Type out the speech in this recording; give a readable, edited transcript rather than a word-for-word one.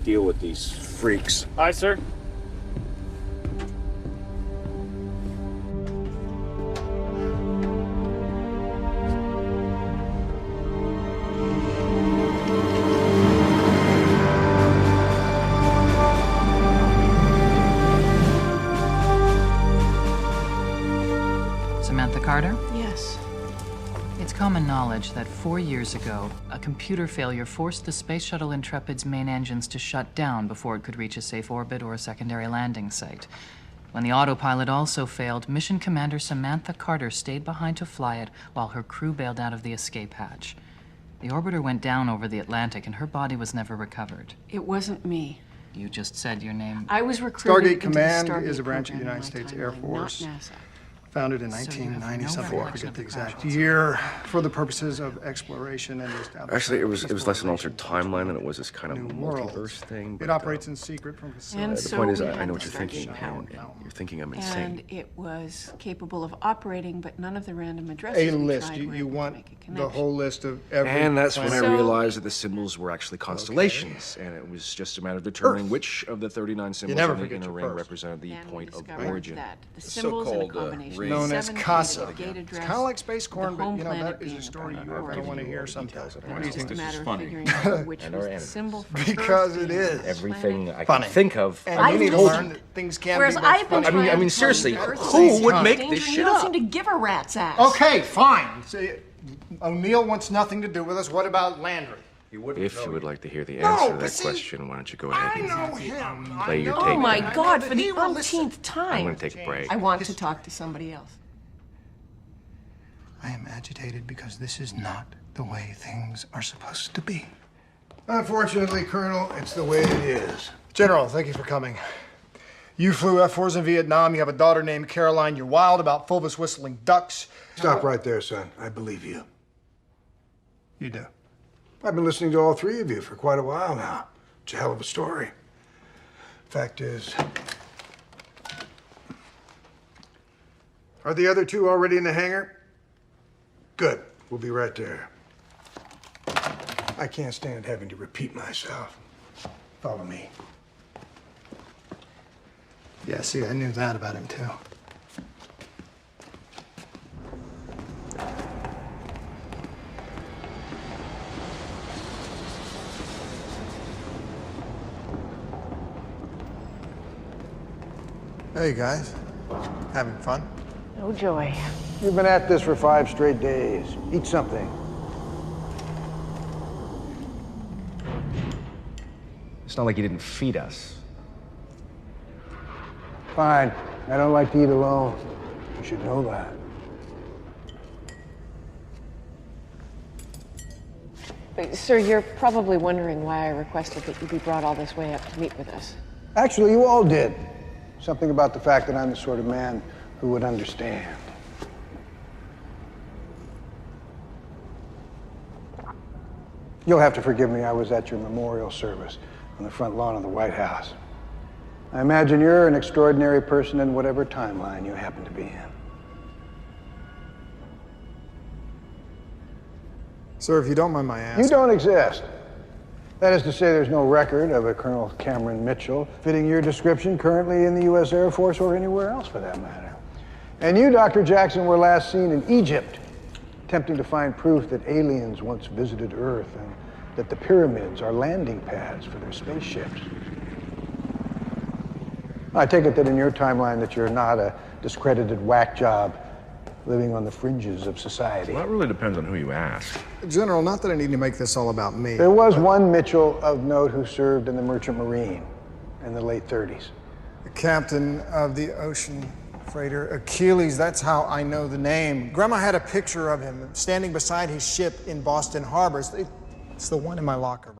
deal with these freaks. Aye, sir. Samantha Carter? Yes. It's common knowledge that 4 years ago, a computer failure forced the Space Shuttle Intrepid's main engines to shut down before it could reach a safe orbit or a secondary landing site. When the autopilot also failed, Mission Commander Samantha Carter stayed behind to fly it while her crew bailed out of the escape hatch. The orbiter went down over the Atlantic and her body was never recovered. It wasn't me. You just said your name. I was recruited Stargate into the Command Stargate is a branch of the program United in my States Air timeline, Force. Not NASA. Founded in So you have no 1997, I recollection forget of the the exact crash. year, for the purposes of exploration and the establishment. Actually, it was of less an altered exploration timeline than it was this kind of new multiverse worlds. thing. It operates in secret from facilities. And The so point is, we I had know the what you're thinking, Stargate Hal, and power. you're thinking I'm And insane. it was capable of operating, but none of the random addresses A we list. tried You were able to want make a the connection. whole list of every And that's when I planet. So- realized that the symbols were actually constellations, and it was just a matter of determining Earth. which of the 39 symbols never in the forget inner your ring first. represented the Then we point of discovered origin. that the symbols in a so-called, combination ring. of Known as 7 CASA. digit gate It's address, kind of like space corn, the but home you know, planet that is being a story a you are going to want to hear sometimes. Why do you think It's this a is matter of funny? figuring out which And was our the enemy. symbol for Because Earth it being is. the Everything planet. I Funny. can think of. And I've you need to listened. learn that things can Whereas be I've been I mean- trying to seriously, tell you the Earth who is would in make danger, this and shit you don't up? seem to give a rat's ass. Okay, fine. See, O'Neill wants nothing to do with us. What about Landry? If you would like to hear the No, answer to but that see, question, why don't you go ahead I and know him. play your I know tape. Oh my him. God, I know for the he will listen. umpteenth time. I'm going to take a break. I want to talk to somebody else. I am agitated because this is not the way things are supposed to be. Unfortunately, Colonel, it's the way it is. General, thank you for coming. You flew F-4s in Vietnam. You have a daughter named Caroline. You're wild about fulvous whistling ducks. Stop right there, son. I believe you. You do. I've been listening to all three of you for quite a while now. It's a hell of a story. Fact is, are the other two already in the hangar? Good. We'll be right there. I can't stand having to repeat myself. Follow me. Yeah, see, I knew that about him, too. Hey, guys. Having fun? Oh, joy. You've been at this for 5 straight days. Eat something. It's not like you didn't feed us. Fine. I don't like to eat alone. You should know that. Sir, you're probably wondering why I requested that you be brought all this way up to meet with us. Actually, you all did. Something about the fact that I'm the sort of man who would understand. You'll have to forgive me. I was at your memorial service on the front lawn of the White House. I imagine you're an extraordinary person in whatever timeline you happen to be in. Sir, if you don't mind my asking. You don't exist. That is to say, there's no record of a Colonel Cameron Mitchell fitting your description currently in the U.S. Air Force or anywhere else for that matter. And you, Dr. Jackson, were last seen in Egypt, attempting to find proof that aliens once visited Earth and that the pyramids are landing pads for their spaceships. I take it that in your timeline that you're not a discredited whack job living on the fringes of society. Well, that really depends on who you ask. General, not that I need to make this all about me. There was one Mitchell of note who served in the Merchant Marine in the late 30s. The captain of the ocean freighter Achilles, that's how I know the name. Grandma had a picture of him standing beside his ship in Boston Harbor. It's the one in my locker.